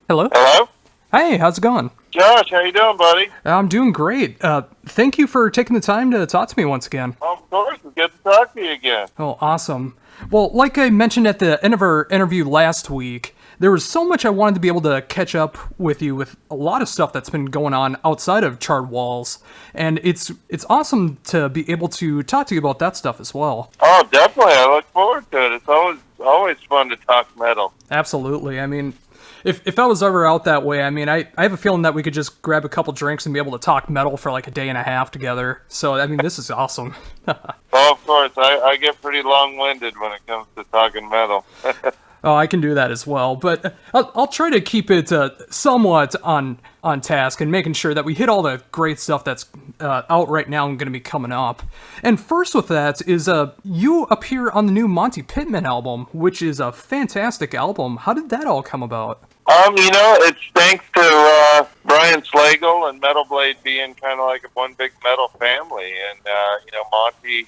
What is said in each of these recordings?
Hello? Hello? Hey, how's it going? Josh, how you doing, buddy? I'm doing great. Thank you for taking the time to talk to me once again. Of course, it's good to talk to you again. Oh, awesome. Well, like I mentioned at the end of our interview last week, there was so much I wanted to be able to catch up with you with a lot of stuff that's been going on outside of Charred Walls, and it's awesome to be able to talk to you about that stuff as well. Oh, definitely. I look forward to it. It's always fun to talk metal. Absolutely. I mean, if I was ever out that way, I mean, I have a feeling that we could just grab a couple drinks and be able to talk metal for like a day and a half together. So, I mean, this is awesome. Oh, of course. I get pretty long-winded when it comes to talking metal. Oh, I can do that as well, but I'll try to keep it somewhat on task and making sure that we hit all the great stuff that's out right now and going to be coming up. And first with that is you appear on the new Monte Pittman album, which is a fantastic album. How did that all come about? It's thanks to Brian Slagle and Metal Blade being kind of like one big metal family, and Monty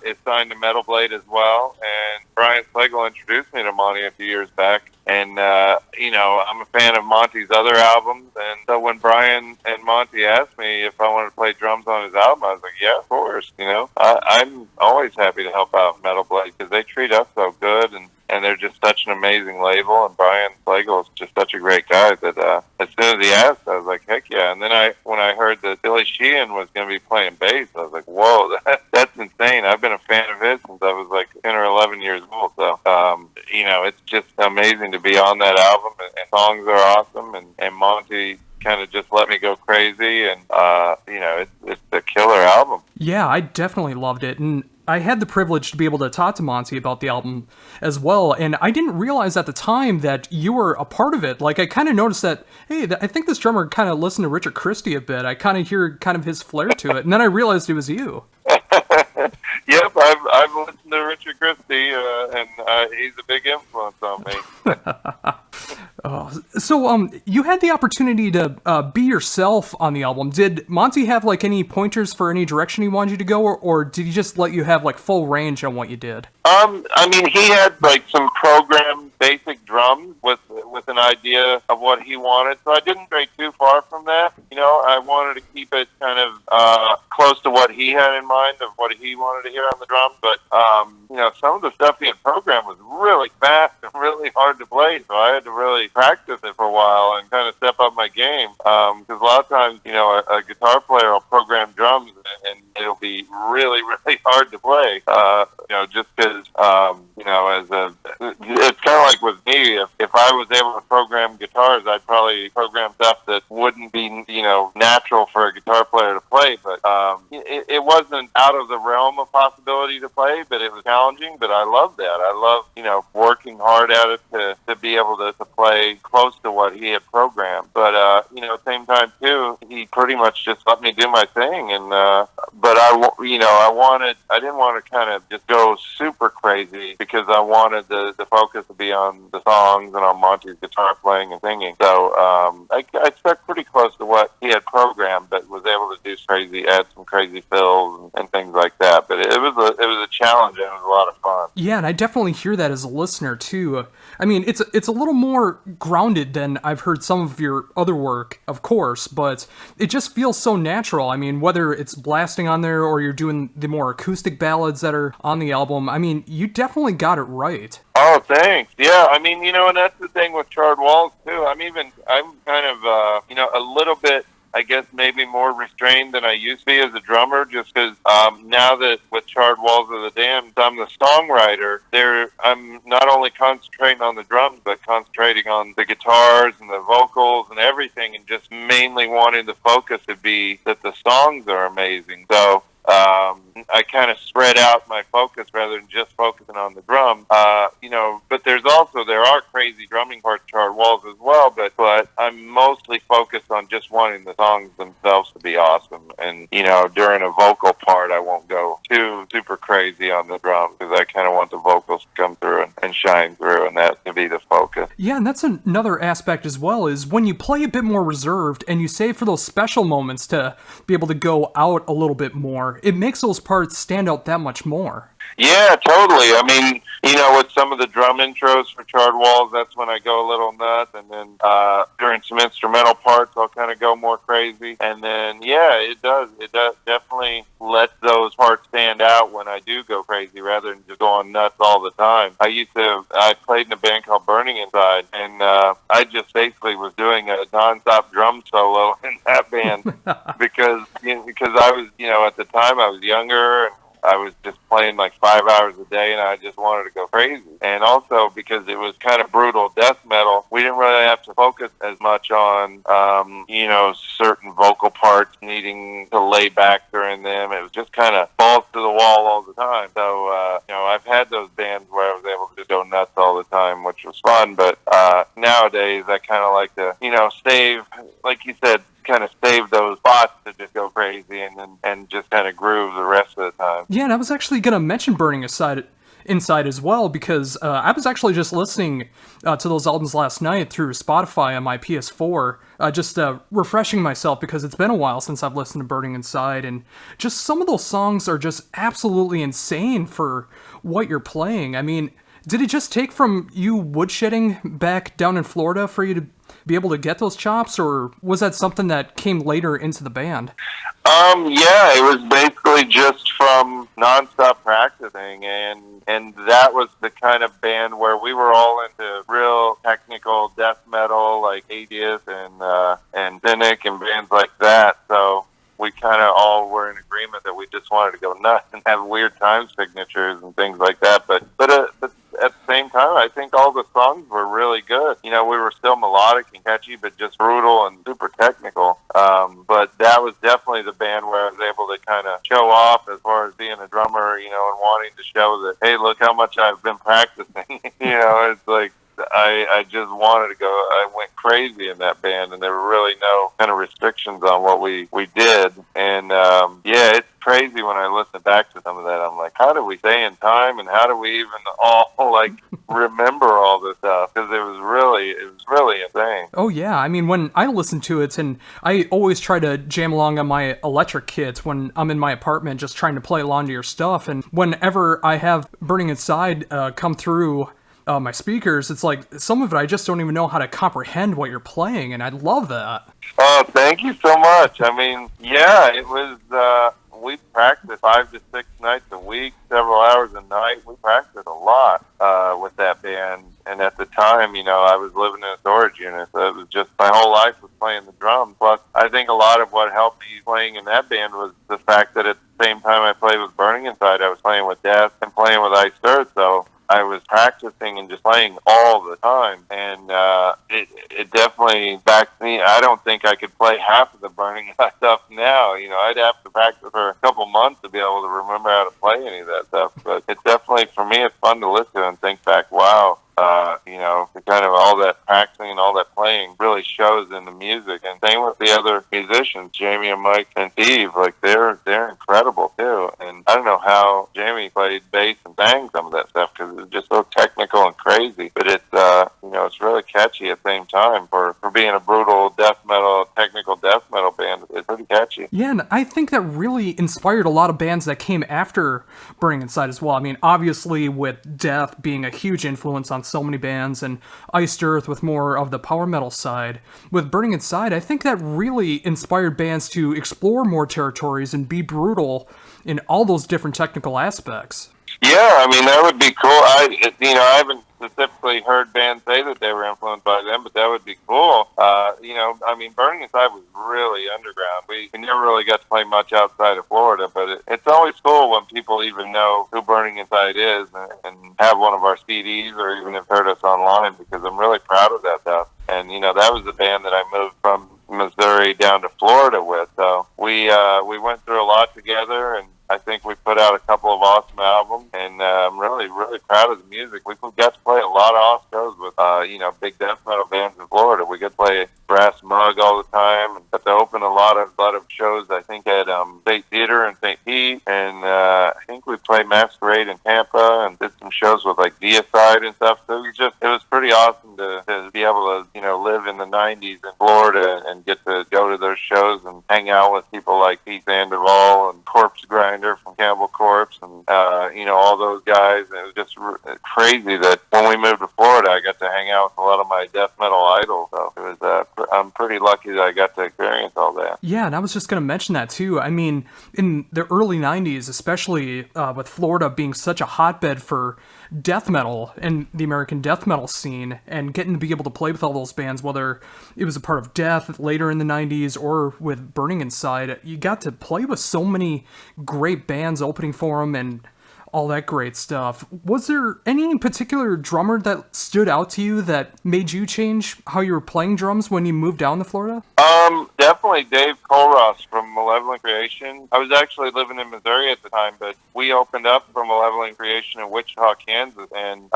is signed to Metal Blade as well, and Brian Slagle introduced me to Monty a few years back, and I'm a fan of Monty's other albums, and so when Brian and Monty asked me if I wanted to play drums on his album, I was like, yeah, of course. I'm always happy to help out Metal Blade because they treat us so good, and they're just such an amazing label, and Brian Slagle is just such a great guy that as soon as he asked, I was like, heck yeah. And then when I heard that Billy Sheehan was going to be playing bass, I was like, whoa, that's insane. I've been a fan of his since I was like 10 or 11 years old. So, it's just amazing to be on that album, and songs are awesome, and Monty kind of just let me go crazy, and, it's a killer album. Yeah, I definitely loved it, and I had the privilege to be able to talk to Monty about the album as well, and I didn't realize at the time that you were a part of it. Like, I kind of noticed that, hey, I think this drummer kind of listened to Richard Christy a bit. I kind of hear kind of his flair to it, and then I realized it was you. Yep, I've listened to Richard Christy, and he's a big influence on me. So, you had the opportunity to be yourself on the album. Did Monty have like any pointers for any direction he wanted you to go, or did he just let you have like full range on what you did? He had like some programmed basic drums with an idea of what he wanted, so I didn't stray too far from that. I wanted to keep it kind of close to what he had in mind of what he wanted to hear on the drums, but some of the stuff he had programmed was really fast and really hard to play, so I had to really practice it for a while and kind of step up my game, because a lot of times, a guitar player will program drums and it'll be really, really hard to play, just because, it's kind of like with me, if I was able to program guitars, I'd probably program stuff that wouldn't be, natural for a guitar player to play, but it wasn't out of the realm of possibility to play, but it was challenging, but I love that. I love, working hard at it to be able to play close to what he had programmed, but, at the same time, too, he pretty much just let me do my thing, and, but I didn't want to kind of just go super crazy because I wanted the focus to be on the songs and on Monty's guitar playing and singing. So I stuck pretty close to what he had programmed, but was able to add some crazy fills and things like that. But it was a challenge, and it was a lot of fun. Yeah, and I definitely hear that as a listener too. I mean, it's a little more grounded than I've heard some of your other work, of course, but it just feels so natural. I mean, whether it's blasting on there or you're doing the more acoustic ballads that are on the album, I mean, you definitely got it right. Oh, thanks. Yeah, and that's the thing with Charred Walls too. I'm kind of, a little bit, I guess, maybe more restrained than I used to be as a drummer, just because now that with Charred Walls of the Damned, I'm the songwriter, I'm not only concentrating on the drums, but concentrating on the guitars and the vocals and everything, and just mainly wanting the focus to be that the songs are amazing. So I kind of spread out my focus rather than just focusing on the drum. But there are crazy drumming parts of Charred Walls as well, but I'm mostly focused on just wanting the songs themselves to be awesome. And, during a vocal part, I won't go too super crazy on the drums because I kind of want the vocals to come through and shine through, and that to be the focus. Yeah, and that's another aspect as well, is when you play a bit more reserved and you save for those special moments to be able to go out a little bit more, it makes those parts stand out that much more. Yeah, totally. I mean, with some of the drum intros for Charred Walls, that's when I go a little nuts, and then during some instrumental parts, I'll kind of go more crazy. And then, yeah, it does. It does definitely let those parts stand out when I do go crazy, rather than just going nuts all the time. I played in a band called Burning Inside, and I just basically was doing a nonstop drum solo in that band because I was, at the time I was younger, and I was just playing like 5 hours a day, and I just wanted to go crazy. And also because it was kind of brutal death metal, we didn't really have to focus as much on, certain vocal parts needing to lay back during them. It was just kind of balls to the wall all the time. So, I've had those bands where I was able to go nuts all the time, which was fun. But nowadays, I kind of like to, save, like you said, kind of save those spots to just go crazy and just kind of groove the rest of the time. Yeah, and I was actually going to mention Burning Inside as well, because I was actually just listening to those albums last night through Spotify on my PS4, just refreshing myself, because it's been a while since I've listened to Burning Inside, and just some of those songs are just absolutely insane for what you're playing. I mean, did it just take from you woodshedding back down in Florida for you to be able to get those chops, or was that something that came later into the band? Yeah, it was basically just from nonstop practicing, and that was the kind of band where we were all into real technical death metal, like Atheist and Cynic and bands like that. So we kind of all were in agreement that we just wanted to go nuts and have weird time signatures and things like that. But at the same time, I think all the songs were really good. We were still melodic and catchy, but just brutal and super technical. But that was definitely the band where I was able to kind of show off as far as being a drummer, and wanting to show that, hey, look how much I've been practicing. It's like, I just wanted to go. I went crazy in that band, and there were really no kind of restrictions on what we did. And yeah, it's crazy when I listen back to some of that. I'm like, how do we stay in time, and how do we even all remember all this stuff? Because it was really insane. Oh yeah, I mean, when I listen to it, and I always try to jam along on my electric kit when I'm in my apartment, just trying to play along to your stuff. And whenever I have Burning Inside come through my speakers, it's like some of it I just don't even know how to comprehend what you're playing, and I love that. Oh, thank you so much. I mean, yeah, it was, we practiced 5 to 6 nights a week, several hours a night. We practiced a lot with that band, and at the time, I was living in a storage unit, so it was just, my whole life was playing the drums. Plus, I think a lot of what helped me playing in that band was the fact that at the same time I played with Burning Inside, I was playing with Death and playing with Reissued, so I was practicing and just playing all the time, and it definitely backed me. I don't think I could play half of the Burning stuff now. I'd have to practice for a couple months to be able to remember how to play any of that stuff. But it's definitely, for me, it's fun to listen and think back, wow, kind of all that practicing and all that playing really shows in the music. And same with the other musicians, Jamie and Mike and Steve. Like, they're incredible too. And I don't know how Jamie played bass and sang some of that stuff, because it's just so technical and crazy. But it's it's really catchy at the same time for being a brutal technical death metal band. It's pretty catchy. Yeah, and I think that really inspired a lot of bands that came after Burning Inside as well. I mean, obviously with Death being a huge influence on so many bands, and Iced Earth with more of the power metal side. With Burning Inside, I think that really inspired bands to explore more territories and be brutal in all those different technical aspects. Yeah, I mean, that would be cool. I haven't specifically heard bands say that they were influenced by them, but that would be cool. I mean, Burning Inside was really underground. We never really got to play much outside of Florida, but it's always cool when people even know who Burning Inside is and have one of our CDs, or even have heard us online, because I'm really proud of that stuff. And, that was the band that I moved from Missouri down to Florida with. So we went through a lot together, and I think we put out a couple of awesome albums, and I'm really, really proud of the music. We got to play a lot of awesome shows with, big death metal bands in Florida. We got to play Brass Mug all the time, and got to open a lot of shows, I think, at State Theater in St. Pete, and I think we played Masquerade in Tampa, and did some shows with, like, Deicide and stuff. So it was pretty awesome to be able to, live in the '90s in Florida and get to go to those shows and hang out with people like Pete Sandoval and Corpse Grinder from Cannibal Corpse and all those guys. And it was just crazy that when we moved to Florida, I got to hang out with a lot of my death metal idols. So it was I'm pretty lucky that I got to experience all that. Yeah, and I was just going to mention that too. I mean, in the early 90s, especially with Florida being such a hotbed for death metal and the American death metal scene, and getting to be able to play with all those bands, whether it was a part of Death later in the 90s or with Burning Inside, you got to play with so many great bands opening for them and all that great stuff. Was there any particular drummer that stood out to you that made you change how you were playing drums when you moved down to Florida? Definitely Dave Colross from Malevolent Creation. I was actually living in Missouri at the time, but we opened up for Malevolent Creation in Wichita, Kansas, and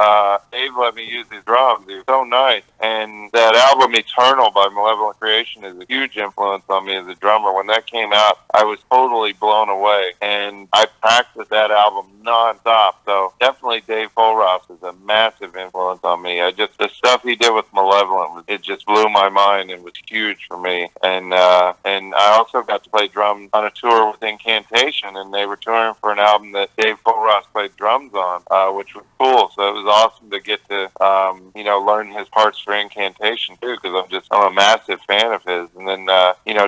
Dave let me use his drums. He was so nice. And that album, Eternal by Malevolent Creation, is a huge influence on me as a drummer. When that came out, I was totally blown away, and I practiced that album nonstop. So definitely Dave Colross is a massive influence on me. The stuff he did with Malevolent, it just blew my mind and was huge for me. And I also got to play drums on a tour with Incantation, and they were touring for an album that Dave Colross played drums on, which was cool. So it was awesome to get to learn his parts for Incantation too, because I'm a massive fan of his. And then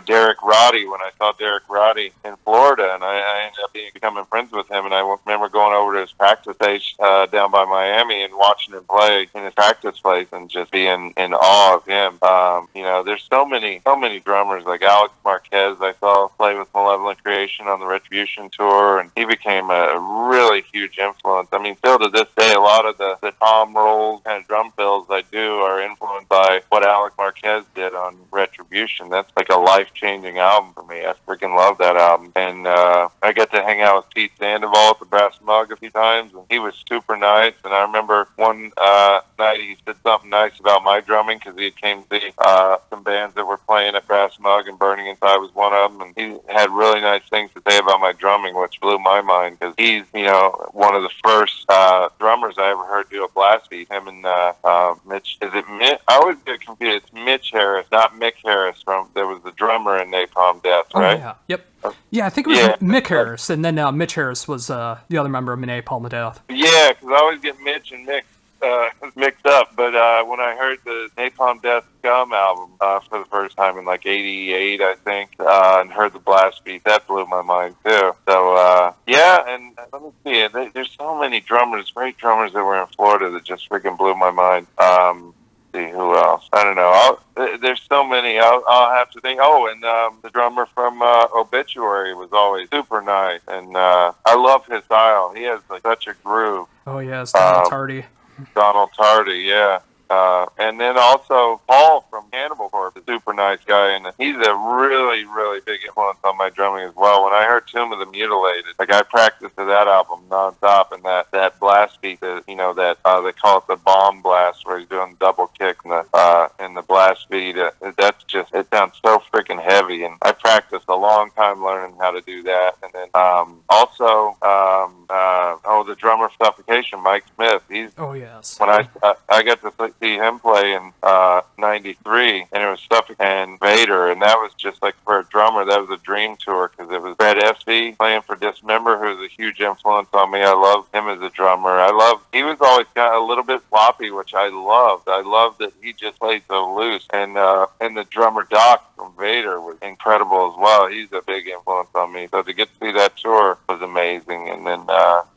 Derek Roddy, when I saw Derek Roddy in Florida, and I ended up becoming friends with him, and I remember going over to his practice stage down by Miami and watching him play in his practice place and just being in awe of him. There's so many drummers like Alex Marquez I saw play with Malevolent Creation on the Retribution tour, and he became a really huge influence. I mean, still to this day, a lot of the tom rolls kind of drum fills I do are influenced by what Alex Marquez did on Retribution. That's like a life-changing album for me. I freaking love that album. And I got to hang out with Pete Sandoval at the Brass Mug a few times, and he was super nice. And I remember one night he said something nice about my drumming, because he came to see some bands that were playing at Brass Mug, and Burning Inside was one of them. And he had really nice things to say about my drumming, which blew my mind, because he's, one of the first drummers I ever heard do a blast beat. Him and Mitch, is it Mitch? I always get confused. It's Mitch Harris, not Mick Harris. There was the drummer in Napalm Death, right? Oh, yeah. Yep. Yeah, I think it was Mick Harris, and then Mitch Harris was the other member of Napalm Death. Yeah, because I always get Mitch and Mick mixed up. But when I heard the Napalm Death Scum album for the first time in like '88, I think, and heard the blast beat, that blew my mind too. So and let me see, there's so many drummers, great drummers that were in Florida that just freaking blew my mind. See who else? I don't know. There's so many. I'll have to think. Oh, and the drummer from Obituary was always super nice, and I love his style. He has like such a groove. Oh yes, Donald Tardy. Donald Tardy, yeah. And then also Paul from Cannibal Corpse, a super nice guy, and he's a really, really big influence on my drumming as well. When I heard Tomb of the Mutilated, like I practiced to that album nonstop, and that blast beat, that they call it the bomb blast, where he's doing double kick in the blast beat. That's just, it sounds so freaking heavy, and I practiced a long time learning how to do that. And then the drummer for Suffocation, Mike Smith. Oh yes. When I got to see him play in '93, and it was Suffolk and Vader, and that was just like, for a drummer, that was a dream tour, because it was Fred Espy playing for Dismember, who's a huge influence on me. I love him as a drummer. He was always kind of a little bit floppy, which I loved. I loved that he just played so loose, and the drummer Doc from Vader was incredible as well. He's a big influence on me. So to get to see that tour was amazing. And then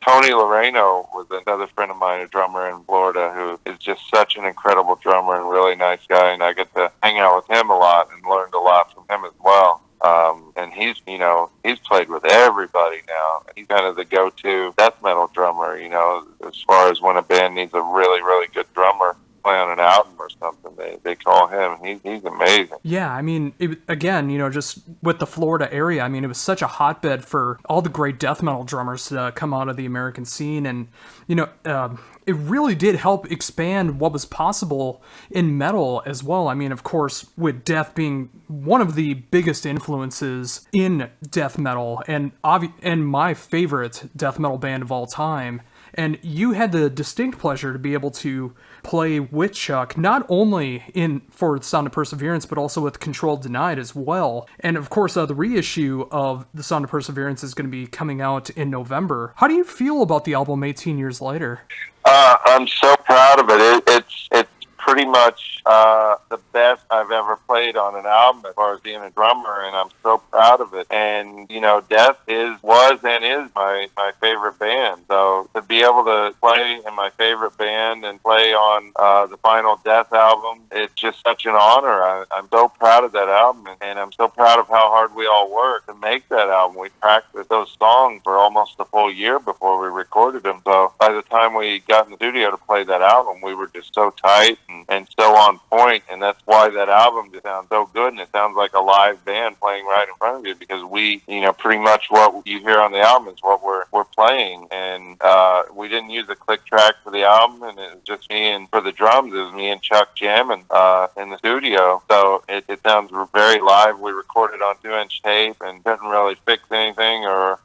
Tony Loreno was another friend of mine, a drummer in Florida, who is just such an incredible drummer and really nice guy, and I get to hang out with him a lot and learned a lot from him as well. And he's played with everybody now. He's kind of the go-to death metal drummer, as far as when a band needs a really, really good drummer play on an album or something, they call him. He's amazing. Yeah, I mean, just with the Florida area, I mean, it was such a hotbed for all the great death metal drummers to come out of the American scene, and it really did help expand what was possible in metal as well. I mean, of course, with Death being one of the biggest influences in death metal, and my favorite death metal band of all time. And you had the distinct pleasure to be able to play with Chuck, not only for Sound of Perseverance, but also with Control Denied as well. And of course, the reissue of The Sound of Perseverance is going to be coming out in November. How do you feel about the album 18 years later? I'm so proud of it. It's pretty much the best I've ever played on an album as far as being a drummer, and I'm so proud of it. And Death was and is my favorite band. So to be able to play in my favorite band and play on the final Death album, it's just such an honor. I'm so proud of that album, and I'm so proud of how hard we all worked to make that album. We practiced those songs for almost a full year before we recorded them. So by the time we got in the studio to play that album, we were just so tight and so on point, and that's why that album just sounds so good, and it sounds like a live band playing right in front of you, because we, pretty much what you hear on the album is what we're playing, and we didn't use a click track for the album, and it was just me, and for the drums, it was me and Chuck jamming in the studio, so it sounds very live. We recorded on 2-inch tape and couldn't really fix anything or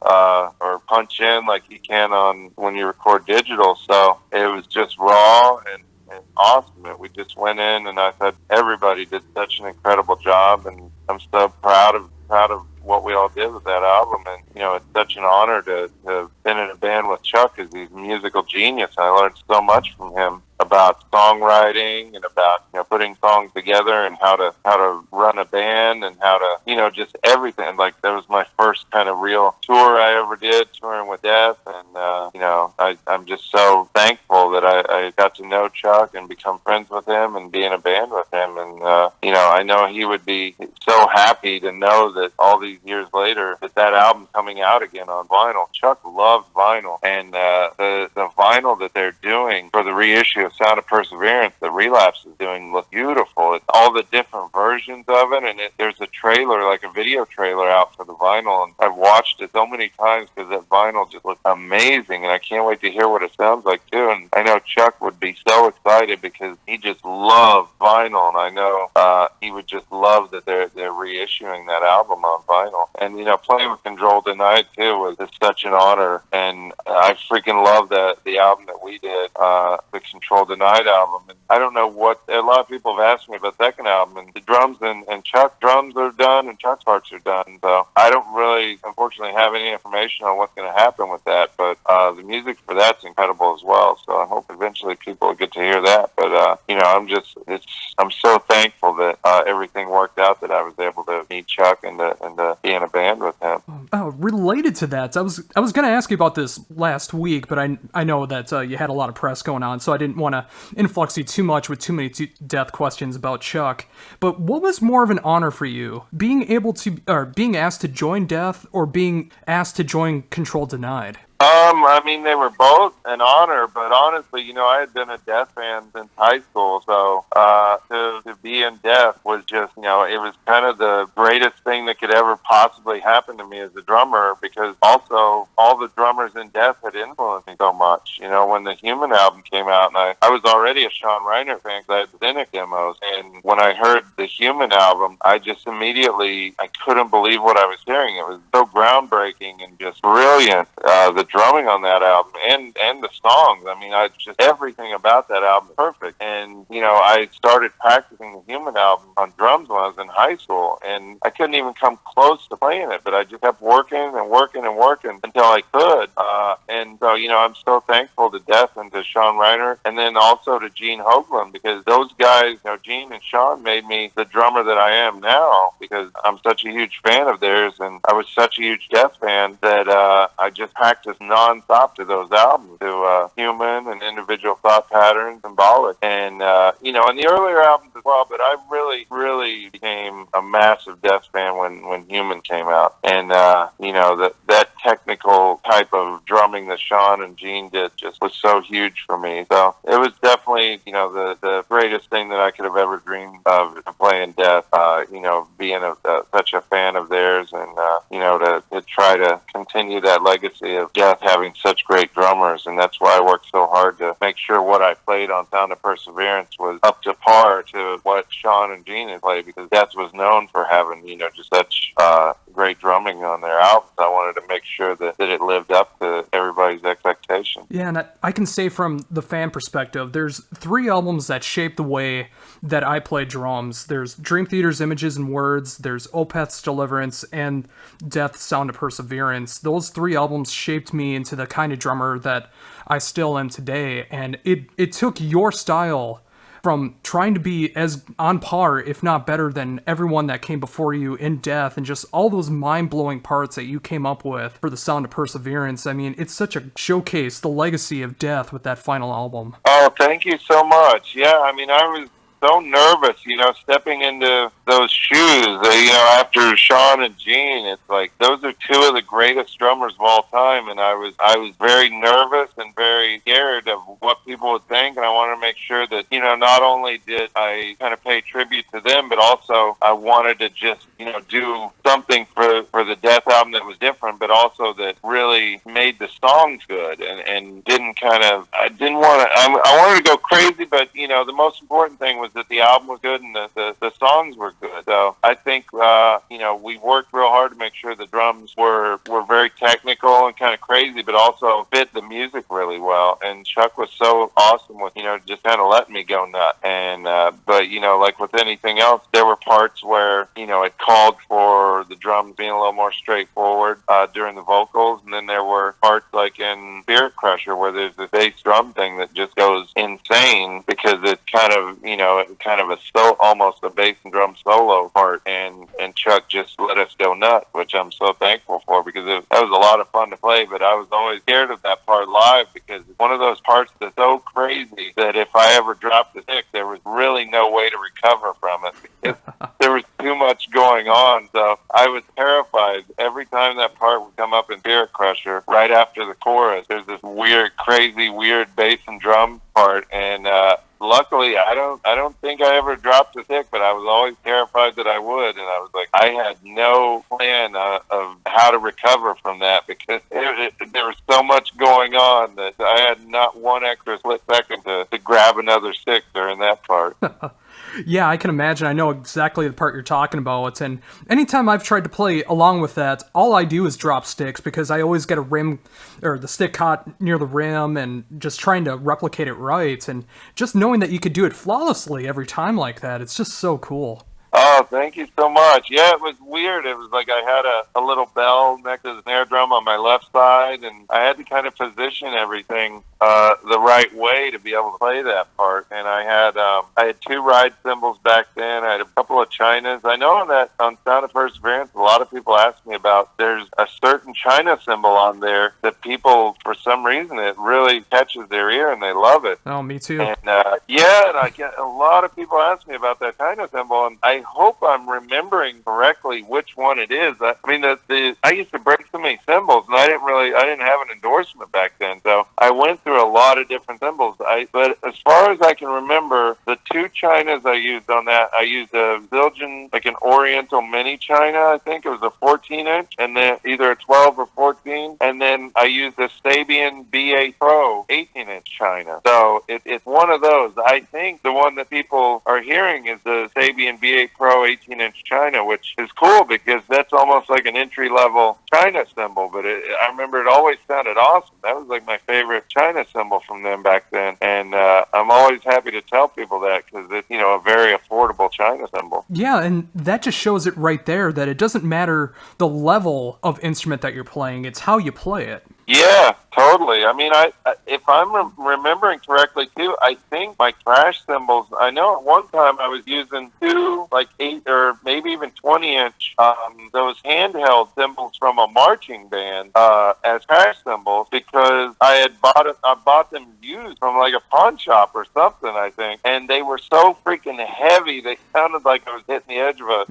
punch in like you can on when you record digital, so it was just raw and awesome. We just went in, and I thought everybody did such an incredible job, and I'm so proud of what we all did with that album. And it's such an honor to have been in a band with Chuck, because he's a musical genius. I learned so much from him about songwriting and about putting songs together and how to run a band and how to just everything. Like, that was my first kind of real tour I ever did, touring with Death, and I'm just so thankful that I got to know Chuck and become friends with him and be in a band with him. And I know he would be so happy to know that all these years later that album's coming out again on vinyl. Chuck loved vinyl, and the vinyl that they're doing for the reissue of Sound of Perseverance that Relapse is doing looks beautiful. It's all the different versions of it, and there's a trailer, like a video trailer out for the vinyl, and I've watched it so many times because that vinyl just looks amazing, and I can't wait to hear what it sounds like too. And I know Chuck would be so excited because he just loves vinyl, and I know he would just love that they're reissuing that album on vinyl. And playing with Control Denied too was just such an honor, and I freaking love the album that we did, the Control Denied album. And I don't know what a lot of people have asked me about the second album, and the drums and Chuck drums are done and Chuck's parts are done, so I don't really unfortunately have any information on what's going to happen with that, but the music for that's incredible as well, so I hope eventually people will get to hear that. But I'm so thankful that everything worked out, that I was able to meet Chuck and to be in a band with him. Related to that, I was going to ask you about this last week, but I know that you had a lot of press going on, so I didn't want to influx you too much with too many death questions about Chuck. But what was more of an honor for you, being asked to join Death, or being asked to join Control Denied? They were both an honor, but honestly, I had been a Death fan since high school, so to be in Death was just, it was kind of the greatest thing that could ever possibly happen to me as a drummer, because also all the drummers in Death had influenced me so much. When the Human album came out, and I was already a Sean Reiner fan because I had the Cynic demos, and when I heard the Human album, I just immediately, I couldn't believe what I was hearing. It was so groundbreaking and just brilliant. The drumming on that album and the songs, just everything about that album is perfect. And I started practicing the Human album on drums when I was in high school, and I couldn't even come close to playing it, but I just kept working and working and working until I could. And so I'm so thankful to Death and to Sean Reiner, and then also to Gene Hoglan, because those guys, Gene and Sean, made me the drummer that I am now, because I'm such a huge fan of theirs, and I was such a huge Death fan that I just practiced non-stop to those albums, to Human and Individual Thought Patterns, Symbolic, and and the earlier albums as well. But I really became a massive Death fan when Human came out, and that technical type of drumming that Sean and Gene did just was so huge for me. So it was definitely the greatest thing that I could have ever dreamed of, playing Death. Being such a fan of theirs, and to try to continue that legacy of Death having such great drummers. And that's why I worked so hard to make sure what I played on Sound of Perseverance was up to par to what Sean and Gene had played, because Death was known for having just such great drumming on their albums. I wanted to make sure that it lived up to everybody's expectations. Yeah, and I can say from the fan perspective, there's 3 albums that shaped the way that I play drums. There's Dream Theater's Images and Words, there's Opeth's Deliverance, and Death's Sound of Perseverance. Those 3 albums shaped me into the kind of drummer that I still am today, and it took your style from trying to be as on par, if not better, than everyone that came before you in Death, and just all those mind-blowing parts that you came up with for the Sound of Perseverance. I mean, it's such a showcase, the legacy of Death with that final album. Oh, thank you so much. Yeah, I mean, I was so nervous, stepping into those shoes. After Sean and Gene, it's like those are 2 of the greatest drummers of all time, and I was very nervous and very scared of what people would think, and I wanted to make sure that not only did I kind of pay tribute to them, but also I wanted to just do something for the Death album that was different, but also that really made the songs good and didn't kind of I wanted to go crazy, but the most important thing was that the album was good and the songs were good. So I think we worked real hard to make sure the drums were very technical and kind of crazy, but also fit the music really well. And Chuck was so awesome with just kind of letting me go nuts. And but like with anything else, there were parts where it called for the drums being a little more straightforward during the vocals, and then there were parts like in Spirit Crusher where there's this bass drum thing that just goes insane because it's kind of almost a bass and drum solo part, and Chuck just let us go nuts, which I'm so thankful for because that was a lot of fun to play. But I was always scared of that part live because it's one of those parts that's so crazy that if I ever dropped the stick, there was really no way to recover from it because there was too much going on. So I was terrified every time that part would come up in Spirit Crusher. Right after the chorus, there's this crazy weird bass and drum part, and luckily, I don't think I ever dropped a stick, but I was always terrified that I would, and I was like, I had no plan of how to recover from that because there was so much going on that I had not one extra split second to grab another stick during that part. Yeah, I can imagine. I know exactly the part you're talking about. And anytime I've tried to play along with that, all I do is drop sticks because I always get a rim or the stick caught near the rim and just trying to replicate it right. And just knowing that you could do it flawlessly every time like that, it's just so cool. Oh, thank you so much. Yeah, it was weird. It was like I had a little bell next to the snare drum on my left side, and I had to kind of position everything the right way to be able to play that part. And I had 2 ride cymbals back then. I had a couple of Chinas. I know that on Sound of Perseverance, a lot of people ask me about there's a certain China cymbal on there that people, for some reason, it really catches their ear and they love it. Oh, me too. And and I get a lot of people ask me about that China cymbal, and I hope I'm remembering correctly which one it is. I mean, I used to break so many cymbals, and I didn't have an endorsement back then, so I went through a lot of different cymbals. But as far as I can remember, the 2 Chinas I used on that, I used a Zildjian, like an Oriental Mini China, I think it was a 14-inch, and then either a 12 or 14, and then I used a Sabian B8 Pro 18-inch China. So it's one of those. I think the one that people are hearing is the Sabian B8 Pro 18-inch China, which is cool because that's almost like an entry-level China cymbal, but I remember it always sounded awesome. That was like my favorite China cymbal from them back then, and I'm always happy to tell people that because it's, a very affordable China cymbal. Yeah, and that just shows it right there that it doesn't matter the level of instrument that you're playing, it's how you play it. Yeah, totally. I mean, if I'm remembering correctly, too, I think my crash cymbals, I know at one time I was using 2, like 8 or maybe even 20-inch, those handheld cymbals from a marching band as crash cymbals because I bought them used from like a pawn shop or something, I think, and they were so freaking heavy, they sounded like I was hitting the edge of a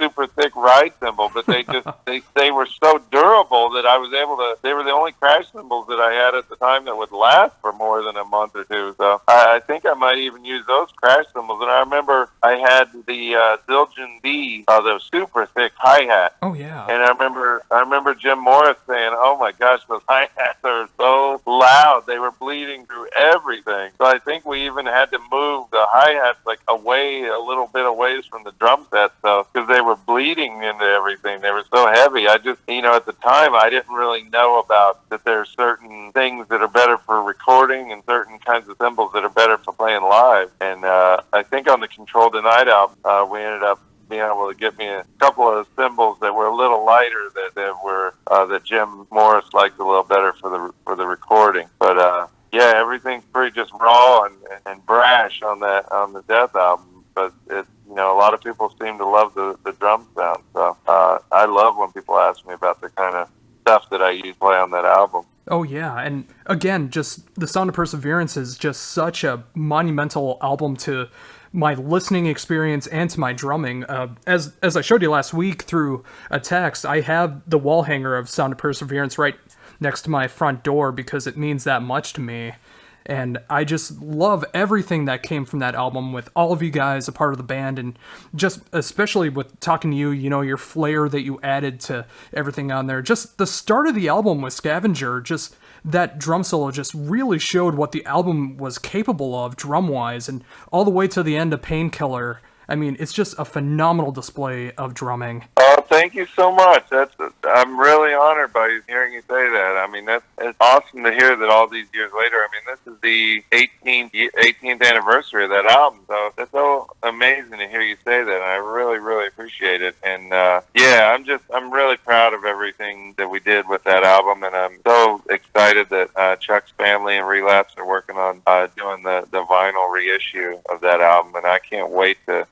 super thick ride cymbal, but they were so durable that I was able to, they were the only crash cymbals that I had at the time that would last for more than a month or 2. So I think I might even use those crash cymbals. And I remember I had the Zildjian B, those super thick hi-hats. Oh yeah. And I remember Jim Morris saying, "Oh my gosh, those hi-hats are so loud. They were bleeding through everything." So I think we even had to move the hi-hats like away, a little bit away from the drum set, so because they were bleeding into everything. They were so heavy. I just, at the time, I didn't really know about that there's certain things that are better for recording and certain kinds of cymbals that are better for playing live. And I think on the Control Tonight album, we ended up being able to get me a couple of cymbals that were a little lighter that Jim Morris liked a little better for the recording. But yeah, everything's pretty just raw and brash on the Death album. But it's, a lot of people seem to love the drum sound. So I love when people ask me about the kind of stuff that I use play on that album. Oh yeah, and again, just The Sound of Perseverance is just such a monumental album to my listening experience and to my drumming. As I showed you last week through a text, I have the wall hanger of Sound of Perseverance right next to my front door because it means that much to me. And I just love everything that came from that album with all of you guys a part of the band, and just especially with talking to you, your flair that you added to everything on there. Just the start of the album with Scavenger, just that drum solo just really showed what the album was capable of drum-wise, and all the way to the end of Painkiller. I mean, it's just a phenomenal display of drumming. Oh, thank you so much. I'm really honored by hearing you say that. I mean, it's awesome to hear that all these years later. I mean, this is the 18th anniversary of that album, so it's so amazing to hear you say that. And I really, really appreciate it. And yeah, I'm really proud of everything that we did with that album, and I'm so excited that Chuck's family and Relapse are working on doing the vinyl reissue of that album, and I can't wait to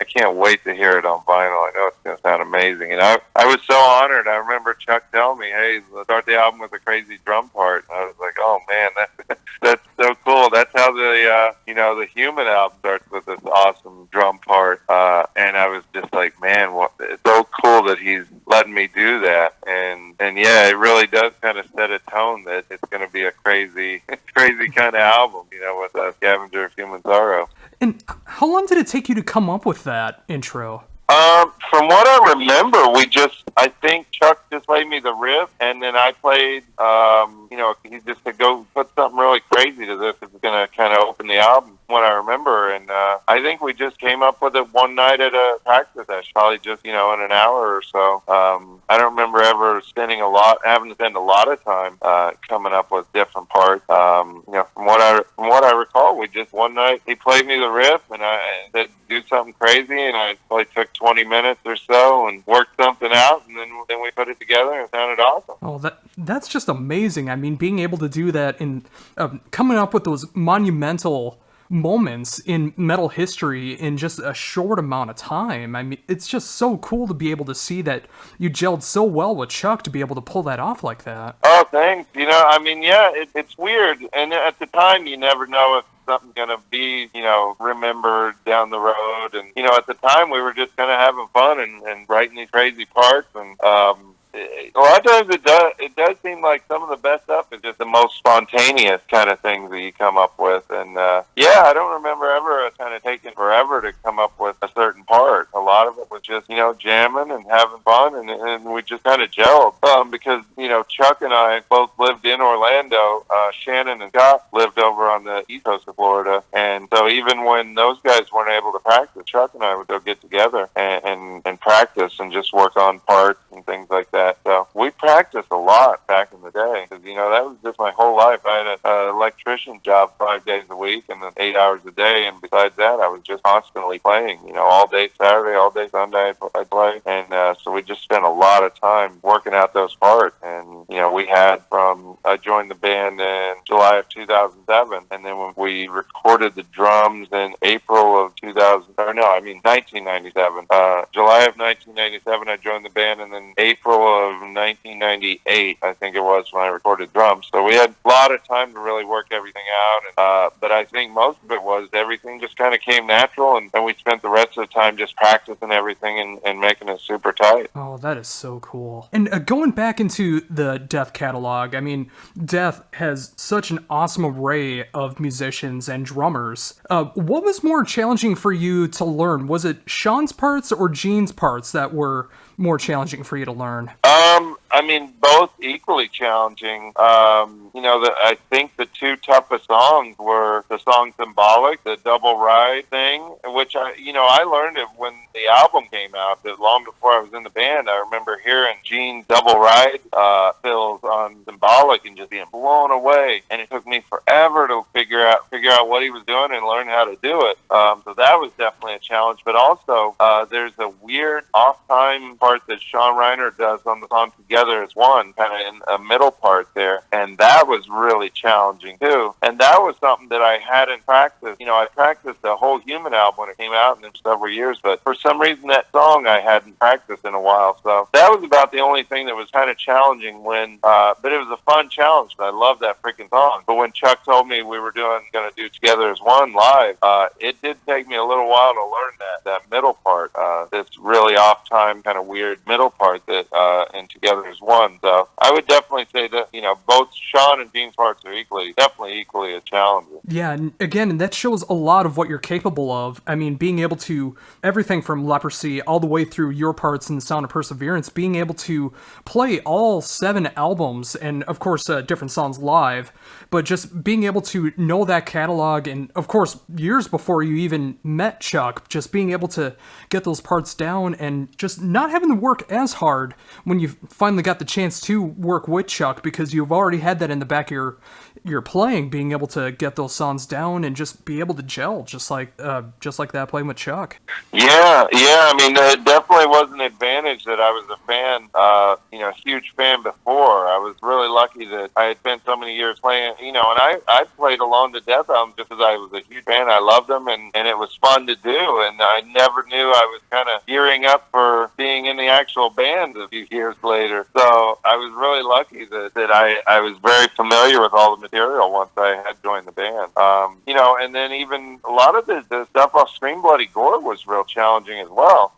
hear it on vinyl. I know it's going to sound amazing. And I was so honored. I remember Chuck telling me, hey, let's start the album with a crazy drum part. And I was like, oh man, that's so cool. That's how the Human album starts with this awesome drum part. And I was just like, man, it's so cool that he's letting me do that. And yeah, it really does kind of set a tone that it's going to be a crazy kind of album, with Scavenger of Human Sorrow. And how long did it take you to come up with that intro? From what I remember, I think Chuck just played me the riff, and then I played, he just said, go put something really crazy to this. It's going to kind of open the album, what I remember. And I think we just came up with it one night at a practice session, probably just, in an hour or so. I don't remember ever having to spend a lot of time coming up with different parts. From what I recall, we just one night, he played me the riff, and I said, do something crazy, and I probably took 20 minutes or so and worked something out, and then we put it together, and it sounded awesome. Oh, that's just amazing. I mean, being able to do that in coming up with those monumental moments in metal history in just a short amount of time. I mean, it's just so cool to be able to see that you gelled so well with Chuck to be able to pull that off like that. Oh, thanks. It's weird, and at the time, you never know if something's going to be, remembered down the road. And, at the time, we were just kind of having fun and writing these crazy parts. And a lot of times it does seem like some of the best stuff is just the most spontaneous kind of things that you come up with. And, yeah, I don't remember ever kind of taking forever to come up with a certain part. A lot of it was just, jamming and having fun, and we just kind of gelled. Because, Chuck and I both lived in Orlando. Shannon and Scott lived over on the east coast of Florida. And so even when those guys weren't able to practice, Chuck and I would go get together and practice and just work on parts and things like that. So we practiced a lot back in the day because, that was just my whole life. I had an electrician job 5 days a week and then 8 hours a day. And besides that, I was just constantly playing, all day Saturday, all day Sunday I'd play. And so we just spent a lot of time working out those parts. And, I joined the band in July of 2007. And then when we recorded the drums in April of 1997. July of 1997, I joined the band, and then April of 1998, I think it was, when I recorded drums. So we had a lot of time to really work everything out. But I think most of it was everything just kind of came natural, and we spent the rest of the time just practicing everything and making it super tight. Oh, that is so cool. And going back into the Death catalog, I mean, Death has such an awesome array of musicians and drummers. What was more challenging for you to learn? Was it Sean's parts or Gene's parts that were more challenging for you to learn? I mean, both equally challenging. I think the two toughest songs were the song "Symbolic," the double ride thing, which I learned it when the album came out. That long before I was in the band, I remember hearing Gene's double ride fills on "Symbolic" and just being blown away. And it took me forever to figure out what he was doing and learn how to do it. So that was definitely a challenge. But also, there's a weird off-time part that Sean Reiner does on the song "Together as One," kind of in a middle part there, and that was really challenging too. And that was something that I hadn't practiced. I practiced the whole Human album when it came out in several years, but for some reason that song I hadn't practiced in a while. So that was about the only thing that was kind of challenging but it was a fun challenge. I love that freaking song. But when Chuck told me we were going to do "Together as One" live, it did take me a little while to learn that middle part. This really off-time, kind of weird middle part that in "Together as One." So I would definitely say that both Sean and Gene's parts are definitely equally as challenging. Yeah, and again, that shows a lot of what you're capable of. I mean, being able to, everything from Leprosy all the way through your parts in The Sound of Perseverance, being able to play all 7 albums and, of course, different songs live, but just being able to know that catalog and, of course, years before you even met Chuck, just being able to get those parts down and just not having to work as hard when you finally got the chance to work with Chuck, because you've already had that in the back of your playing, being able to get those songs down and just be able to gel just like that playing with Chuck. Yeah. I mean, it definitely was an advantage that I was a fan, huge fan before. I was really lucky that I had spent so many years playing, and I played Alone to Death album just because I was a huge fan. I loved them, and it was fun to do, and I never knew I was kind of gearing up for being in the actual band a few years later. So I was really lucky that I was very familiar with all the material once I had joined the band. And then even a lot of the stuff off Scream Bloody Gore was real challenging as well,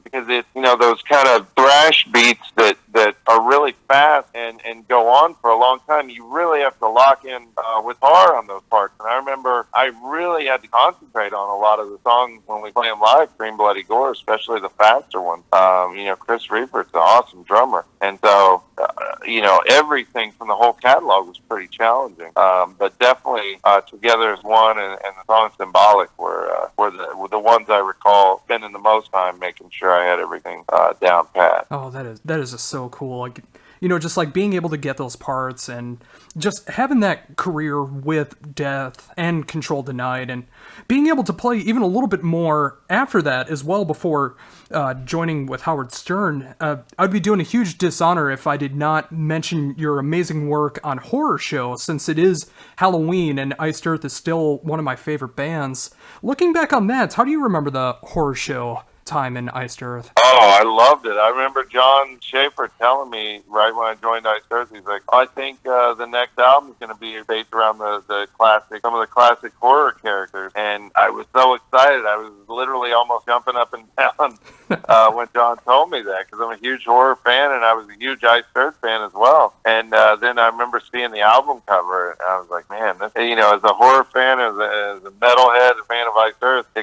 because it's those kind of thrash beats that are really fast and go on for a long time. You really have to lock in with guitar on those parts. And I remember I really had to concentrate on a lot of the songs when we play them live, Scream Bloody Gore, especially the faster ones. Chris Reaper's an awesome drummer. And so, everything from the whole catalog was pretty challenging. But definitely Together as One and the song Symbolic were the ones I recall spending the most time making sure I had everything down pat. Oh, that is just so cool. Like, just like being able to get those parts and just having that career with Death and Control Denied and being able to play even a little bit more after that as well before joining with Howard Stern. I'd be doing a huge dishonor if I did not mention your amazing work on Horror Show, since it is Halloween and Iced Earth is still one of my favorite bands. Looking back on that, how do you remember the Horror Show time in Iced Earth? Oh, I loved it. I remember John Schaefer telling me right when I joined Iced Earth, he's like, I think the next album is going to be based around some of the classic horror characters. And I was so excited. I was literally almost jumping up and down when John told me that, because I'm a huge horror fan and I was a huge Iced Earth fan as well. And then I remember seeing the album cover and I was like, man, this, as a horror fan, as a metalhead, a fan of Iced Earth, I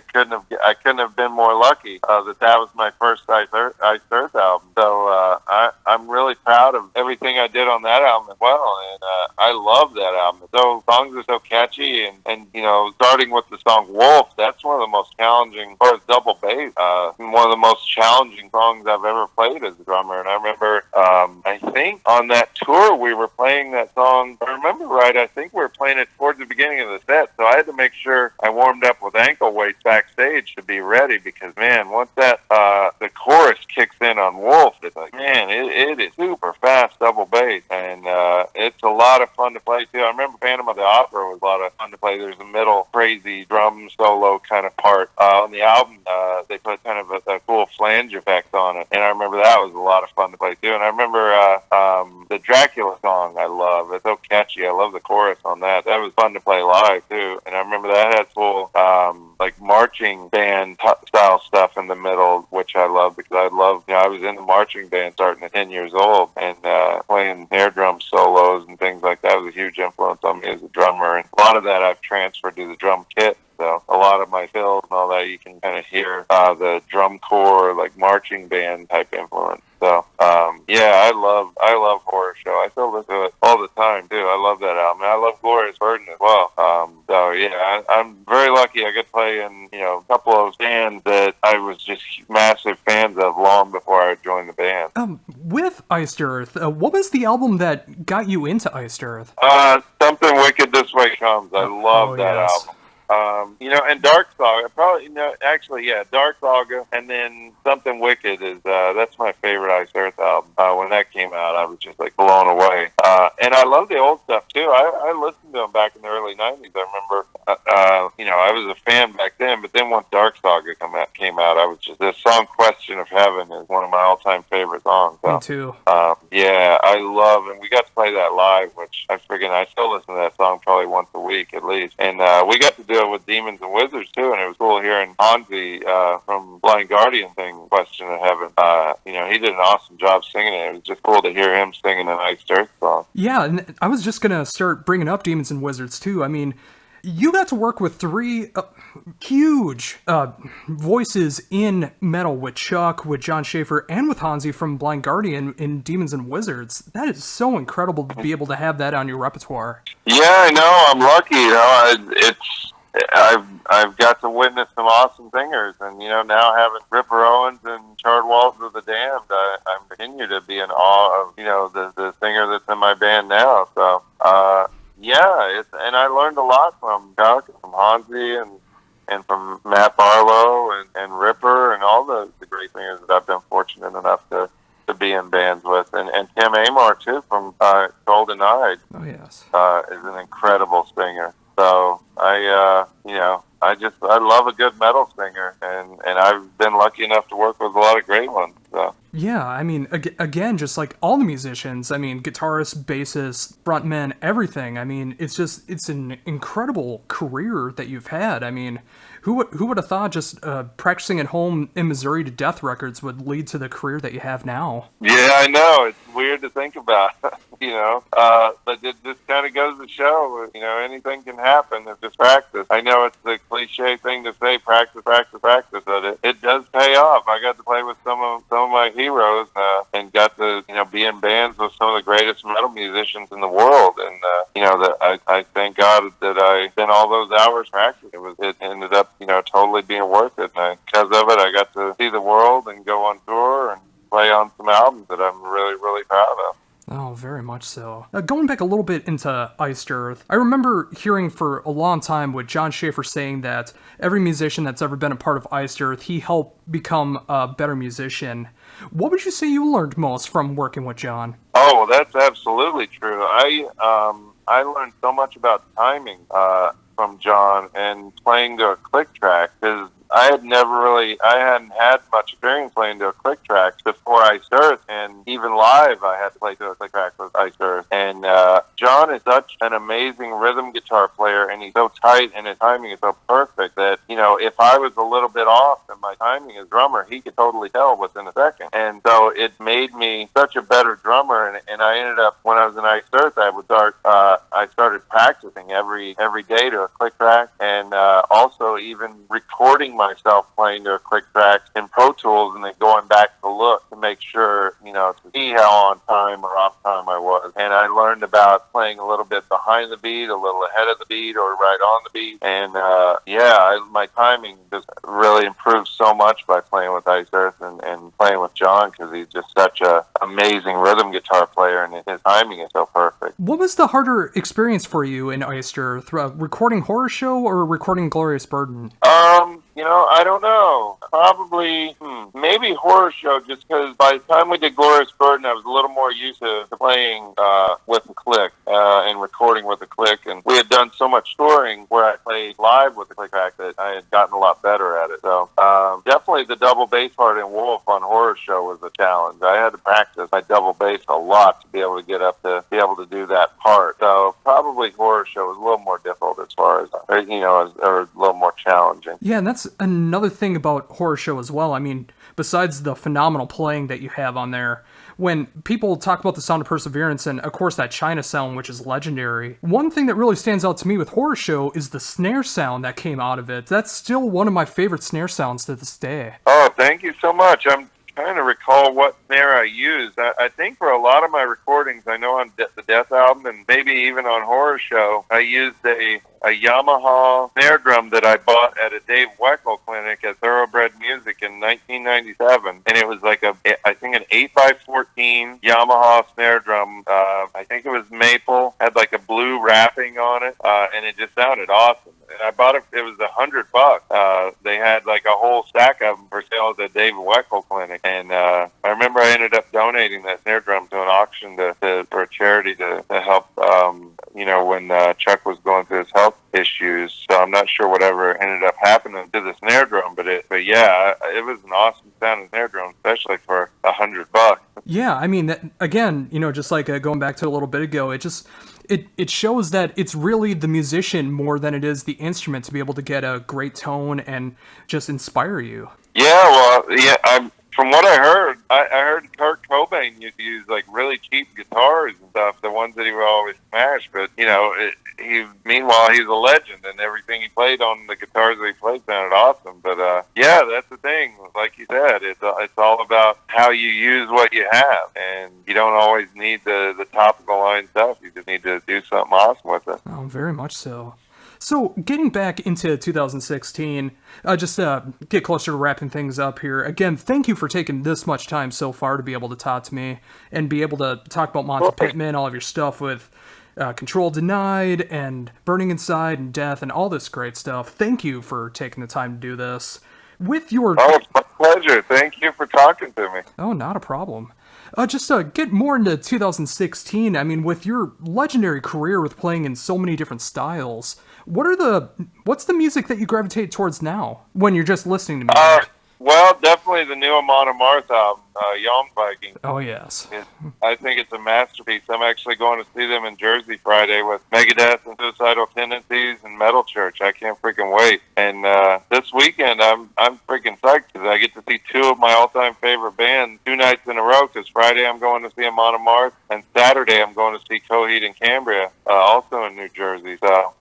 couldn't have been more lucky that was my first Iced Earth album. So I'm really proud of everything I did on that album as well, and I love that album. So songs are so catchy, and starting with the song Wolf, that's one of the most challenging, or double bass, one of the most challenging songs I've ever played as a drummer. And I remember, I think on that tour we were playing that song, if I remember right, I think we were playing it towards the beginning of the set, so I had to make sure I warmed up with ankle weights backstage to be ready, because man, once that the chorus kicks in on Wolf, it's like, man, it is super fast double bass, and it's a lot of fun to play too. I remember Phantom of the Opera was a lot of fun to play. There's a middle crazy drum solo kind of part on the album. They put kind of a cool flange effect on it, and I remember that was a lot of fun to play too. And I remember the Dracula song I love. It's so catchy. I love the chorus on that. That was fun to play live too. And I remember that had full like marching band style stuff in the middle, which I love, because I was in the marching band starting at 10 years old, and playing air drum solos and things like that was a huge influence on me as a drummer. And a lot of that I've transferred to the drum kit. So a lot of my fills and all that, you can kind of hear the drum corps, like marching band type influence. So yeah, I love Horror Show. I still listen to it all the time too. I love that album. I love Glorious Burden as well. So yeah, I'm very lucky. I get to play in a couple of bands that I was just massive fans of long before I joined the band. With Iced Earth, what was the album that got you into Iced Earth? Something Wicked This Way Comes. I love that album. And Dark Saga, probably, actually, yeah, Dark Saga, and then Something Wicked is, that's my favorite Iced Earth album. When that came out, I was just, like, blown away. And I love the old stuff, too. I listened to them back in the early 90s. I remember, I was a fan back then, but then once Dark Saga came out, I was just, the song Question of Heaven is one of my all-time favorite songs. So, me too. Yeah, I love, and we got to play that live, which I still listen to that song probably once a week at least. And we got to do it with Demons and Wizards too, and it was cool hearing Hansi from Blind Guardian sing Question of Heaven. He did an awesome job singing it. It was just cool to hear him singing an Iced Earth song. Yeah, and I was just gonna start bringing up Demons and Wizards too. I mean, you got to work with three huge voices in metal, with Chuck, with John Schaefer, and with Hansi from Blind Guardian in Demons and Wizards. That is so incredible to be able to have that on your repertoire. Yeah, I know. I'm lucky. I've got to witness some awesome singers, and now having Ripper Owens and Charred Walls of the Damned, I continue to be in awe of the singer that's in my band now. So yeah, and I learned a lot from Chuck, and from Hansi, and from Matt Barlow and Ripper, and all the great singers that I've been fortunate enough to be in bands with, and Tim Amar too from Golden Eyed. Oh yes, is an incredible singer. So I love a good metal singer, and I've been lucky enough to work with a lot of great ones. So. Yeah, I mean, again, just like all the musicians, I mean, guitarists, bassists, frontmen, everything. I mean, it's an incredible career that you've had. I mean, who would have thought just practicing at home in Missouri to Death Records would lead to the career that you have now? Yeah, I know. It's weird to think about, but it just kind of goes to show, anything can happen if just practice. I know it's the cliche thing to say, practice, practice, practice, but it does pay off. I got to play with some of my heroes, and got to be in bands with some of the greatest metal musicians in the world, and that I thank God that I spent all those hours practicing. It ended up totally being worth it, and because of it, I got to see the world and go on tour and play on some albums that I'm really, really proud of. Oh, very much so. Going back a little bit into Iced Earth, I remember hearing for a long time with John Schaefer saying that every musician that's ever been a part of Iced Earth, he helped become a better musician. What would you say you learned most from working with John? Oh, that's absolutely true. I learned so much about timing from John and playing to a click track, because I hadn't had much experience playing to a click track before Iced Earth, and even live I had to play to a click track with Iced Earth. And John is such an amazing rhythm guitar player, and he's so tight, and his timing is so perfect that, if I was a little bit off in my timing as drummer, he could totally tell within a second. And so it made me such a better drummer, and I ended up, when I was in Iced Earth, I started practicing every day to a click track, and also even recording myself playing to a click track in Pro Tools, and then going back to look to make sure, to see how on time or off time I was. And I learned about playing a little bit behind the beat, a little ahead of the beat, or right on the beat. And my timing just really improved so much by playing with Iced Earth and playing with John, because he's just such a amazing rhythm guitar player, and his timing is so perfect. What was the harder experience for you in Iced Earth, recording Horror Show or recording Glorious Burden? I don't know. Probably, maybe Horror Show, just because by the time we did Glorious Burden, I was a little more used to playing with a click and recording with a click. And we had done so much touring where I played live with the click track that I had gotten a lot better at it. So definitely the double bass part in Wolf on Horror Show was a challenge. I had to practice my double bass a lot to be able to get up to be able to do that part. So probably Horror Show was a little more difficult as far as, or a little more challenging. Yeah, and that's another thing about Horror Show as well. I mean, besides the phenomenal playing that you have on there, when people talk about the sound of Perseverance and, of course, that China sound, which is legendary, one thing that really stands out to me with Horror Show is the snare sound that came out of it. That's still one of my favorite snare sounds to this day. Oh, thank you so much. I'm trying to recall what snare I used. I think for a lot of my recordings, I know on the Death album and maybe even on Horror Show, I used a Yamaha snare drum that I bought at a Dave Weckl clinic at Thoroughbred Music in 1997, and it was like I think an 8x14 Yamaha snare drum. I think it was maple, had like a blue wrapping on it, and it just sounded awesome. And I bought it. It was $100. They had like a whole stack of them for sale at the Dave Weckl clinic, and I remember I ended up donating that snare drum to an auction for a charity to help. When Chuck was going through his health issues, so I'm not sure whatever ended up happening to the snare drum, but yeah, it was an awesome sounding snare drum, especially for $100. Yeah, I mean, again, just like going back to a little bit ago, it shows that it's really the musician more than it is the instrument to be able to get a great tone and just inspire you. Yeah, well, yeah, from what I heard Kurt Cobain used to use like really cheap guitars and stuff, the ones that he would always smash. But meanwhile, he's a legend, and everything he played on the guitars that he played sounded awesome. But yeah, that's the thing. Like you said, it's all about how you use what you have, and you don't always need the top of the line stuff. You just need to do something awesome with it. Oh, very much so. So, getting back into 2016, just get closer to wrapping things up here. Again, thank you for taking this much time so far to be able to talk to me and be able to talk about Monte Pittman, all of your stuff with Control Denied and Burning Inside and Death and all this great stuff. Thank you for taking the time to do this. With your... Oh, it's my pleasure. Thank you for talking to me. Oh, not a problem. Just get more into 2016. I mean, with your legendary career with playing in so many different styles, what's the music that you gravitate towards now when you're just listening to music? Well, definitely the new Amon Amarth album, Yom Viking. Oh, yes. I think it's a masterpiece. I'm actually going to see them in Jersey Friday with Megadeth and Suicidal Tendencies and Metal Church. I can't freaking wait. And this weekend, I'm freaking psyched because I get to see two of my all-time favorite bands 2 nights in a row, because Friday I'm going to see Amon Amarth, and Saturday I'm going to see Coheed and Cambria, also in New Jersey. So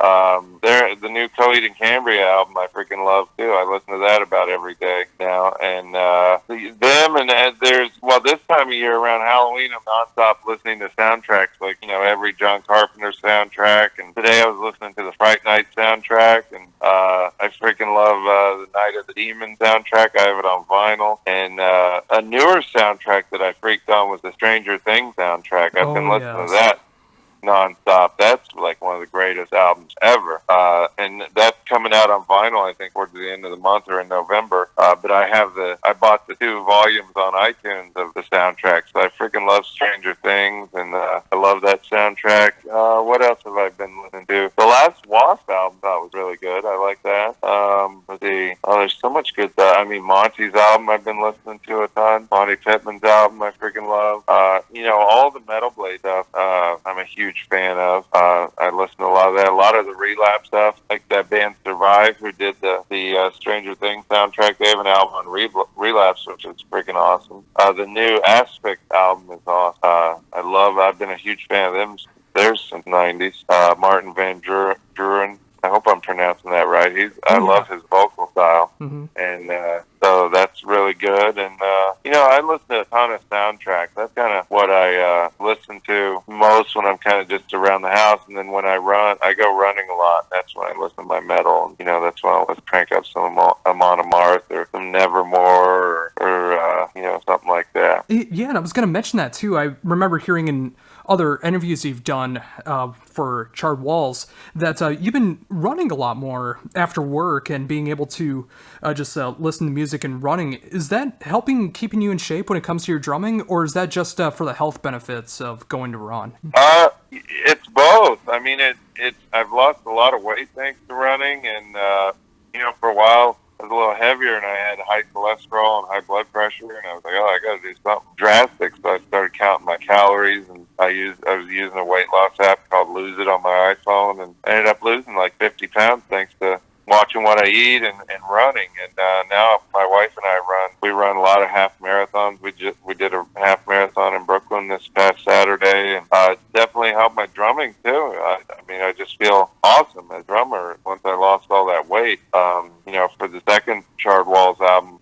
the new Coheed and Cambria album I freaking love, too. I listen to that about every day now. And them and this time of year around Halloween, I'm nonstop listening to soundtracks, like, every John Carpenter soundtrack. And today I was listening to the Fright Night soundtrack, and I freaking love the Night of the Demon soundtrack. I have it on vinyl. And a newer soundtrack that I freaked on was the Stranger Things soundtrack. I've been listening to that nonstop. That's like one of the greatest albums ever. And that's coming out on vinyl, I think, towards the end of the month or in November. But I bought the 2 volumes on iTunes of the soundtrack. So I freaking love Stranger Things, and I love that soundtrack. What else have I been listening to? The last Wasp album I thought was really good. I like that. Let's see. Oh, there's so much good stuff. I mean, Monty's album I've been listening to a ton. Monte Pittman's album I freaking love. All the Metal Blade stuff I'm a huge fan of. I listen to a lot of that. A lot of the Relapse stuff, like that band Survive, who did the Stranger Things soundtrack. They have an album on Relapse, which is freaking awesome. The new Aspect album is awesome. I've been a huge fan of them. Theirs since the 90s. Martin Van Buren. I hope I'm pronouncing that right. I love his vocal style. Mm-hmm. And so that's really good. And, I listen to a ton of soundtracks. That's kind of what I listen to most when I'm kind of just around the house. And then when I go running a lot. That's when I listen to my metal. And, that's when I'll crank up some Amon Amarth or some Nevermore or something like that. Yeah, and I was going to mention that too. I remember hearing in other interviews you've done for Charred Walls that you've been running a lot more after work and being able to just listen to music and running. Is that keeping you in shape when it comes to your drumming, or is that just for the health benefits of going to run? It's both. I mean, I've lost a lot of weight thanks to running, and for a while I was a little heavier, and I had high cholesterol and high blood pressure, and I was like, I got to do something drastic. So I started counting my calories, and I was using a weight loss app called Lose It on my iPhone, and I ended up losing like 50 pounds thanks to watching what I eat and running. And now my wife and I run a lot of half marathons. We did a half marathon in Brooklyn this past Saturday, and it's definitely helped my drumming too. I just feel awesome as a drummer once I lost all that weight. For the second Charred Walls album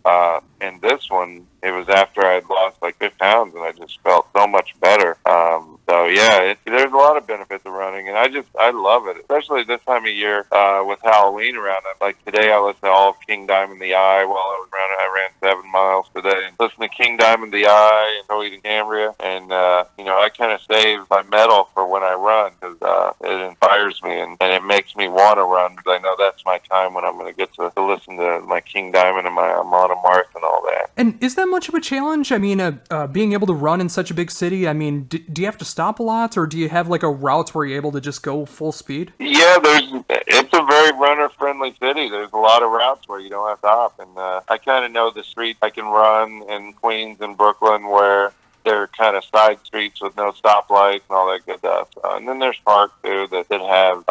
and this one, it was after like 50 pounds, and I just felt so much better. So yeah, there's a lot of benefits of running, and I love it, especially this time of year with Halloween around. Like today, I listened to all of King Diamond the Eye while I was running. I ran 7 miles today, and listened to King Diamond the Eye and Joey the Cambria, and I kind of save my metal for when I run because it inspires me and it makes me want to run because I know that's my time when I'm going to get to listen to my King Diamond and my Amon Amarth and all that. And is that much of a challenge? I mean, being able to run in such a big city, I mean, do you have to stop a lot, or do you have like a route where you're able to just go full speed? Yeah, it's a very runner-friendly city. There's a lot of routes where you don't have to stop, and I kind of know the streets I can run in Queens and Brooklyn where they're kind of side streets with no stoplights and all that good stuff. And then there's parks too that have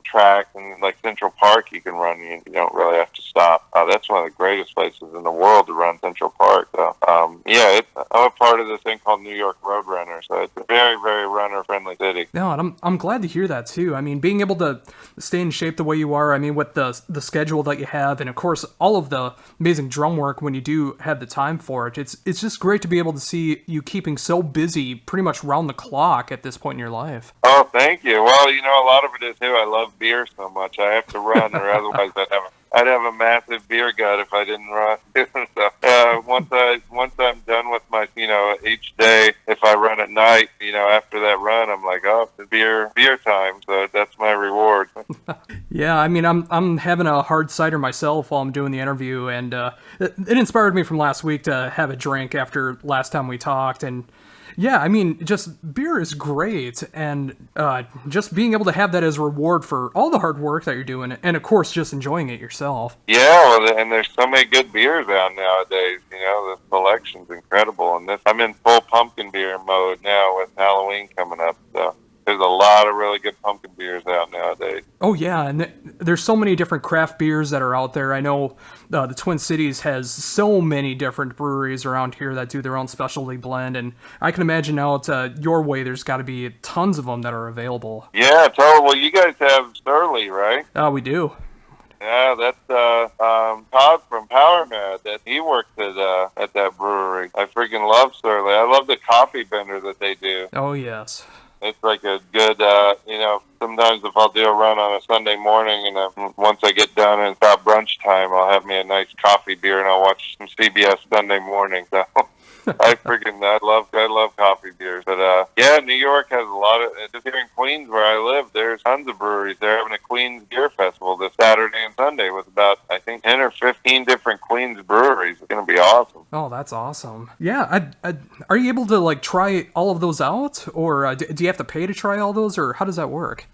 tracks, and like Central Park you can run. You don't really have to stop. That's one of the greatest places in the world to run, Central Park. So I'm a part of this thing called New York Roadrunner, so it's a very, very runner-friendly city. No, and I'm glad to hear that too. I mean, being able to stay in shape the way you are, I mean, with the schedule that you have, and of course all of the amazing drum work when you do have the time for it, it's just great to be able to see you keeping so busy pretty much round the clock at this point in your life. Oh, thank you. Well, a lot of it is too, I love beer so much. I have to run, or otherwise I'd have a massive beer gut if I didn't run. So once I'm done with my, each day, if I run at night, after that run, I'm like, oh, it's beer time. So that's my reward. Yeah, I mean, I'm having a hard cider myself while I'm doing the interview, and it inspired me from last week to have a drink after last time we talked, and yeah, I mean, just beer is great, and just being able to have that as a reward for all the hard work that you're doing, and of course, just enjoying it yourself. Yeah, well, and there's so many good beers out nowadays. The selection's incredible, and I'm in full pumpkin beer mode now with Halloween coming up. So there's a lot of really good pumpkin beers out nowadays. Oh yeah, and there's so many different craft beers that are out there. I know the Twin Cities has so many different breweries around here that do their own specialty blend, and I can imagine out your way there's got to be tons of them that are available. Yeah, totally. Well, you guys have Surly, right? We do. Yeah, that's Todd from Power Mad. That he worked at that brewery. I freaking love Surly. I love the coffee bender that they do. Oh yes. It's like a good, sometimes if I'll do a run on a Sunday morning and once I get done and it's about brunch time, I'll have me a nice coffee beer and I'll watch some CBS Sunday morning. So I love coffee beers. But yeah, New York has a lot of, just here in Queens where I live, there's tons of breweries. They're having a Queens Beer Festival this Saturday and Sunday with about, I think, 10 or 15 different Queens breweries. It's going to be awesome. Oh, that's awesome. Yeah, are you able to like try all of those out, or do you have to pay to try all those, or how does that work?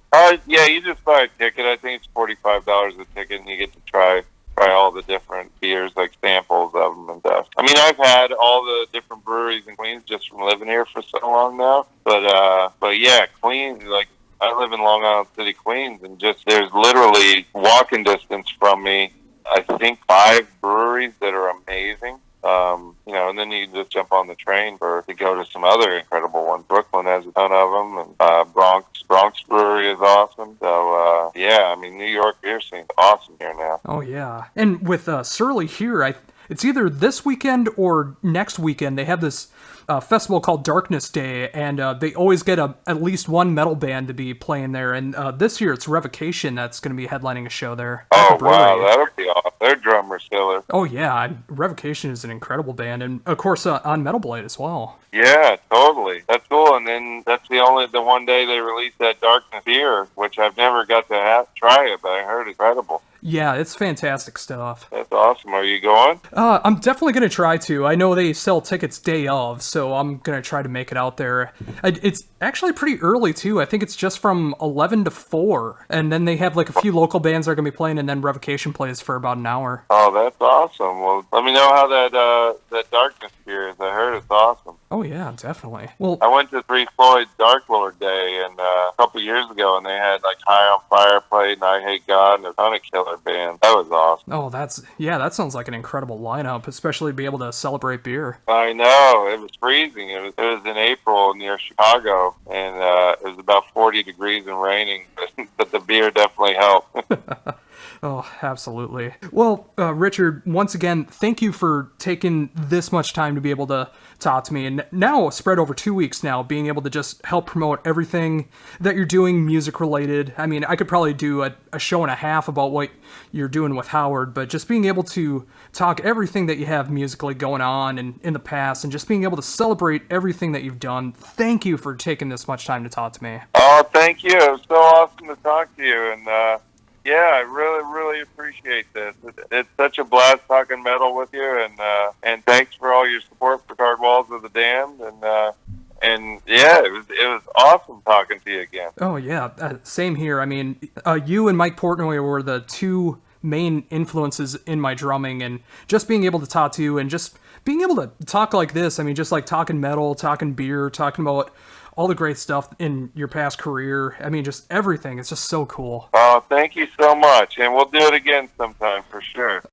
Yeah, you just buy a ticket. I think it's $45 a ticket, and you get to try all the different beers, like samples of them and stuff. I mean, I've had all the different breweries in Queens just from living here for so long now. But yeah, Queens, like I live in Long Island City, Queens, and just there's literally walking distance from me, I think 5 breweries that are amazing. And then you can just jump on the train to go to some other incredible ones. Brooklyn has a ton of them, and Bronx Brewery is awesome. So yeah, I mean, New York beer scene's awesome here now. Oh yeah, and with Surly here, it's either this weekend or next weekend. They have this festival called Darkness Day, and they always get at least one metal band to be playing there. And this year it's Revocation that's going to be headlining a show there. Oh wow, that'll be awesome. Their drummer's killer. Oh yeah, Revocation is an incredible band, and of course on Metal Blade as well. Yeah, totally. That's cool. And then that's the one day they released that Darkness beer, which I've never got to try it, but I heard it's incredible. Yeah, it's fantastic stuff. That's awesome. Are you going? I'm definitely going to try to. I know they sell tickets day of, so I'm going to try to make it out there. It's actually pretty early, too. I think it's just from 11 to 4. And then they have like a few local bands that are going to be playing, and then Revocation plays for about an hour. Oh, that's awesome. Well, let me know how that Darkness beer is. I heard it's awesome. Oh, yeah, definitely. Well, I went to Three Floyd's Dark Lord Day a couple years ago, and they had like High on Fire played, and I Hate God, and a ton of killer bands. That was awesome. Oh, that sounds like an incredible lineup, especially to be able to celebrate beer. I know. It was freezing. It was in April near Chicago, and it was about 40 degrees and raining, but the beer definitely helped. Oh, absolutely. Well, Richard, once again, thank you for taking this much time to be able to talk to me. And now, spread over 2 weeks now, being able to just help promote everything that you're doing music related. I mean, I could probably do a show and a half about what you're doing with Howard, but just being able to talk everything that you have musically going on and in the past, and just being able to celebrate everything that you've done. Thank you for taking this much time to talk to me. Oh, thank you. It was so awesome to talk to you. And, yeah, I really, really appreciate this. It's such a blast talking metal with you, and thanks for all your support for Charred Walls of the Damned, and yeah, it was awesome talking to you again. Oh yeah, same here. I mean, you and Mike Portnoy were the two main influences in my drumming, and just being able to talk to you and just being able to talk like this. I mean, just like talking metal, talking beer, talking about all the great stuff in your past career. I mean, just everything. It's just so cool. Oh, thank you so much. And we'll do it again sometime for sure.